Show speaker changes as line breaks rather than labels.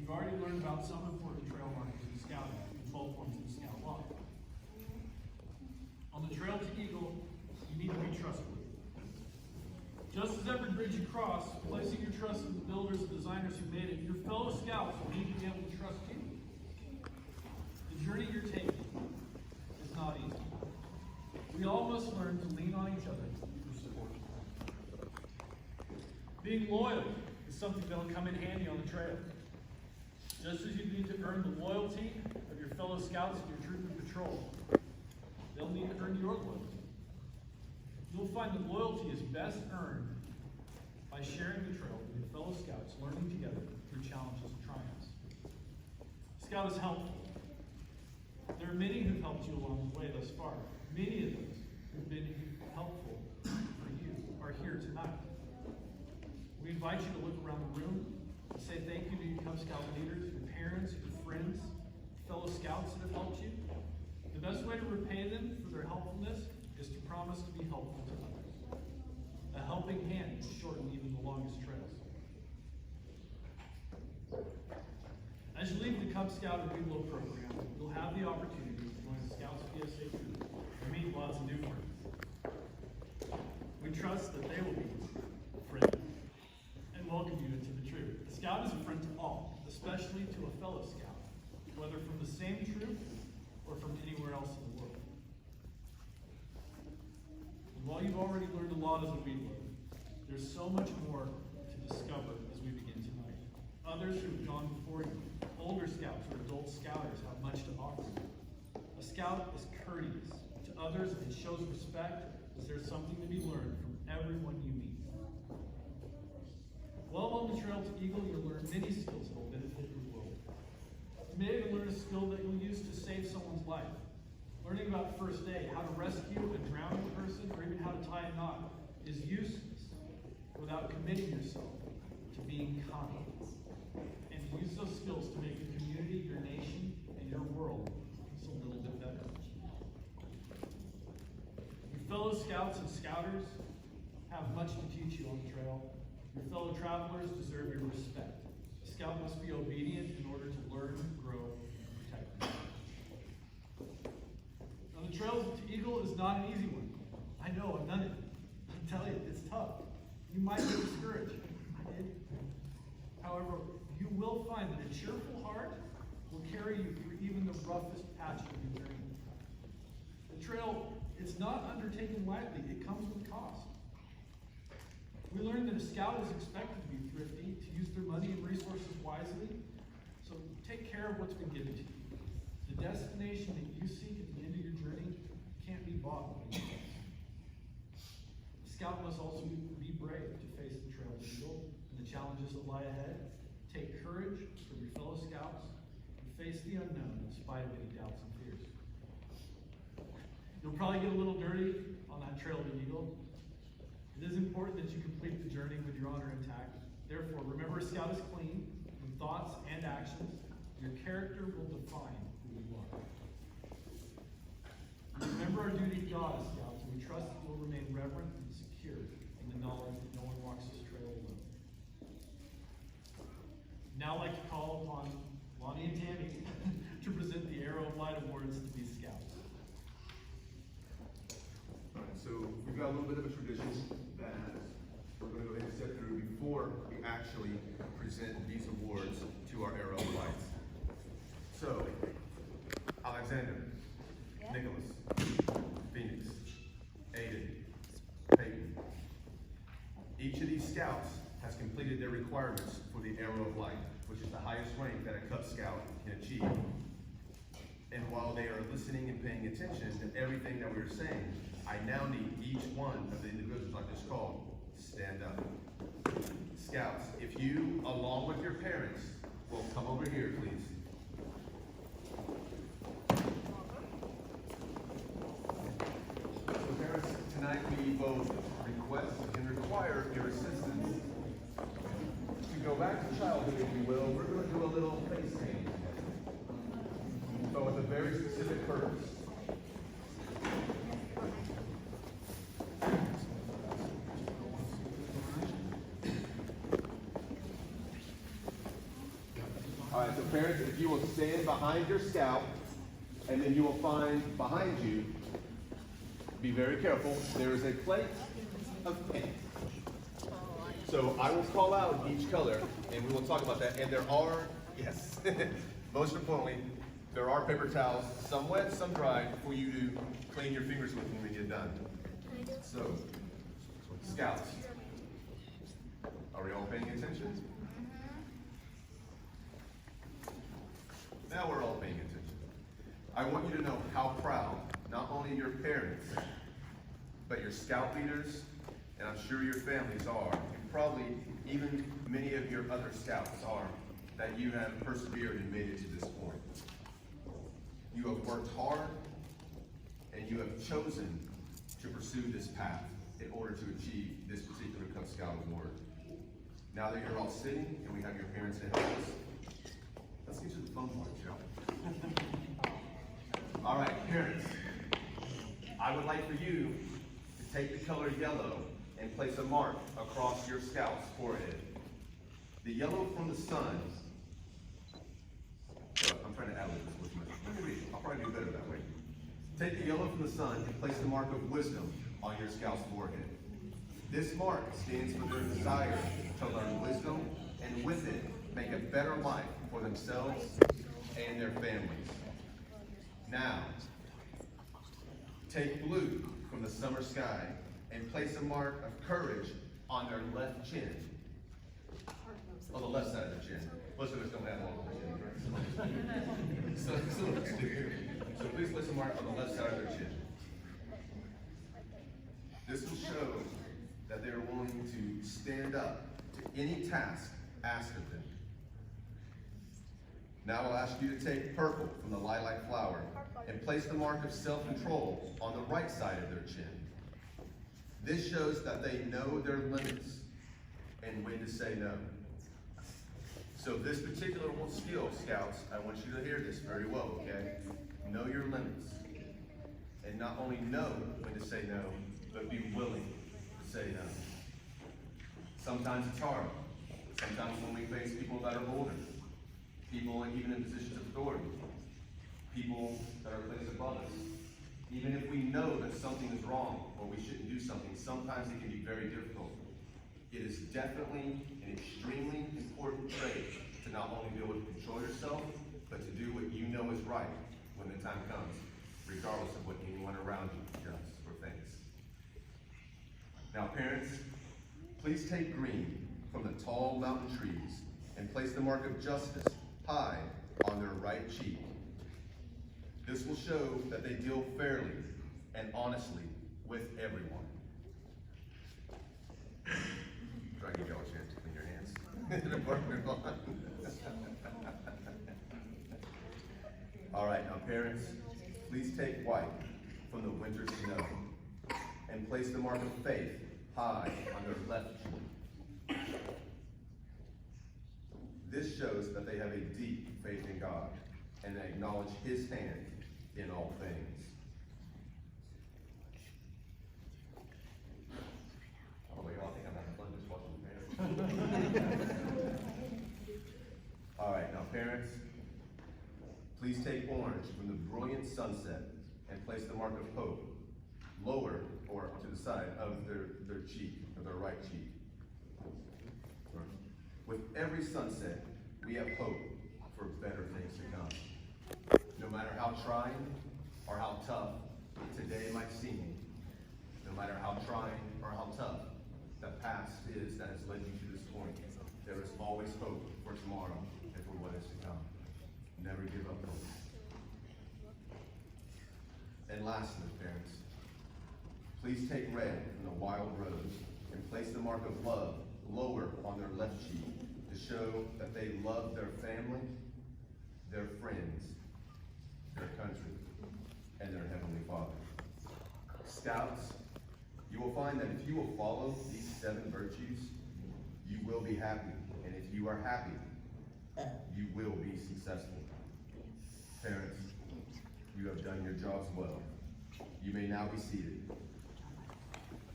you've already learned about some important trail markers in scouting and 12 points of the scout log. On the trail to Eagle, you need to be trustworthy. Just as every bridge you cross, placing your trust in the builders and designers who made it, your fellow scouts will need to be able to trust you. The journey you're taking is not easy. We all must learn to lean on each other for support. Being loyal is something that will come in handy on the trail. Just as you need to earn the loyalty of your fellow scouts in your troop and patrol, they'll need to earn your loyalty. You'll find that loyalty is best earned by sharing the trail with your fellow scouts, learning together through challenges and triumphs. Scout is helpful. There are many who've helped you along the way thus far. Many of those who've been helpful for you are here tonight. We invite you to look around the room and say thank you to your Cub Scout leaders, your parents, your friends, fellow scouts that have helped you. The best way to repay them for their helpfulness is to promise to be helpful to others. A helping hand will shorten even the longest trails. As you leave the Cub Scout and Reload program, you'll have the opportunity to join the Scouts PSA troop and meet lots of new friends. We trust that they will be friendly and welcome you into the troop. A Scout is a friend to all, especially to a fellow Scout, whether from the same troop or from anywhere else in the world. And while you've already learned a lot as a Reload, there's so much more to discover as we begin tonight. Others who have gone before you, older Scouts or adult Scouters, have much to offer. A Scout is courteous to others and shows respect as there's something to be learned from everyone you meet. While on the trail to Eagle, you'll learn many skills that will benefit your world. You may even learn a skill that you'll use to save someone's life. Learning about first aid, how to rescue a drowning person, or even how to tie a knot is useless without committing yourself to being kind. And to use those skills to make your community, your nation, and your world just a little bit better. Your fellow Scouts and Scouters have much to teach you on the trail. Your fellow travelers deserve your respect. A Scout must be obedient in order to learn, grow, and protect them. Now, the trail to Eagle is not an easy one. I know, I've done it. I tell you, it's tough. You might get discouraged. I did. However, you will find that a cheerful heart will carry you through even the roughest patch of your journey. The trail, it's not undertaken lightly. It comes with cost. We learned that a Scout is expected to be thrifty, to use their money and resources wisely. So take care of what's been given to you. The destination that you seek at the end of your journey can't be bought with money. The Scout must also be brave to face the trail to Eagle and the challenges that lie ahead. Take courage from your fellow Scouts and face the unknown in spite of any doubts and fears. You'll probably get a little dirty on that trail to Eagle. It is important that you complete the journey with your honor intact. Therefore, remember, a Scout is clean from thoughts and actions. Your character will define who you are. Remember our duty to God as Scouts, and we trust that you will remain reverent and secure in the knowledge that no one walks this trail alone. Now I'd like to call upon Lonnie and Tammy to present the Arrow of Light Awards to these Scouts.
All right, so we've got a little bit of a tradition that we're going to go ahead and step through before we actually present these awards to our Arrow of Lights. So, Alexander, Nicholas, Phoenix, Aiden, Peyton. Each of these Scouts has completed their requirements for the Arrow of Light, which is the highest rank that a Cub Scout can achieve. And while they are listening and paying attention to everything that we're saying, I now need each one of the individuals I just called to stand up. Scouts, if you, along with your parents, will come over here, please. So parents, tonight we both request and require your assistance to go back to childhood, if you will. We're going to do a little face painting, but with a very specific purpose. All right, so parents, if you will stand behind your scout, and then you will find behind you, be very careful, there is a plate of paint. So I will call out each color, and we will talk about that. And there are, yes, most importantly, there are paper towels, some wet, some dry, for you to clean your fingers with when we get done. So, Scouts, are we all paying attention? Now we're all paying attention. I want you to know how proud not only your parents, but your scout leaders, and I'm sure your families are, and probably even many of your other scouts are, that you have persevered and made it to this point. You have worked hard, and you have chosen to pursue this path in order to achieve this particular Cub Scout award. Now that you're all sitting, and we have your parents to help us, let's get to the fun part, shall we? All right, parents, I would like for you to take the color yellow and place a mark across your scout's forehead. The yellow from the sun. I'm trying to add this with much. Let me read. I'll probably do better that way. Take the yellow from the sun and place the mark of wisdom on your scout's forehead. This mark stands for their desire to learn wisdom and with it make a better life for themselves and their families. Now, take blue from the summer sky and place a mark of courage on their left chin. On the left side of the chin. Most of us don't have long chin. So please place a mark on the left side of their chin. This will show that they are willing to stand up to any task asked of them. Now I'll ask you to take purple from the lilac flower and place the mark of self-control on the right side of their chin. This shows that they know their limits and when to say no. So this particular skill, Scouts, I want you to hear this very well, okay? Know your limits. And not only know when to say no, but be willing to say no. Sometimes it's hard. Sometimes when we face people that are older, people even in positions of authority, people that are placed above us, even if we know that something is wrong or we shouldn't do something, sometimes it can be very difficult. It is definitely an extremely important trait to not only be able to control yourself, but to do what you know is right when the time comes, regardless of what anyone around you does or thinks. Now, parents, please take green from the tall mountain trees and place the mark of justice high on their right cheek. This will show that they deal fairly and honestly with everyone. Try to give y'all a chance to clean your hands. All right, now parents, please take white from the winter snow and place the mark of faith high on their left cheek. This shows that they have a deep faith in God and they acknowledge His hand in all things. I don't know, y'all think I'm having fun just watching the parents. All right, now parents, please take orange from the brilliant sunset and place the mark of hope lower or to the side of their cheek, or their right cheek. With every sunset, we have hope for better things to come. No matter how trying or how tough today might seem, no matter how trying or how tough the past is that has led you to this point, there is always hope for tomorrow and for what is to come. Never give up hope. And lastly, parents, please take red from the wild rose and place the mark of love lower on their left cheek to show that they love their family, their friends, their country, and their Heavenly Father. Scouts, you will find that if you will follow these 7 virtues, you will be happy. And if you are happy, you will be successful. Parents, you have done your jobs well. You may now be seated.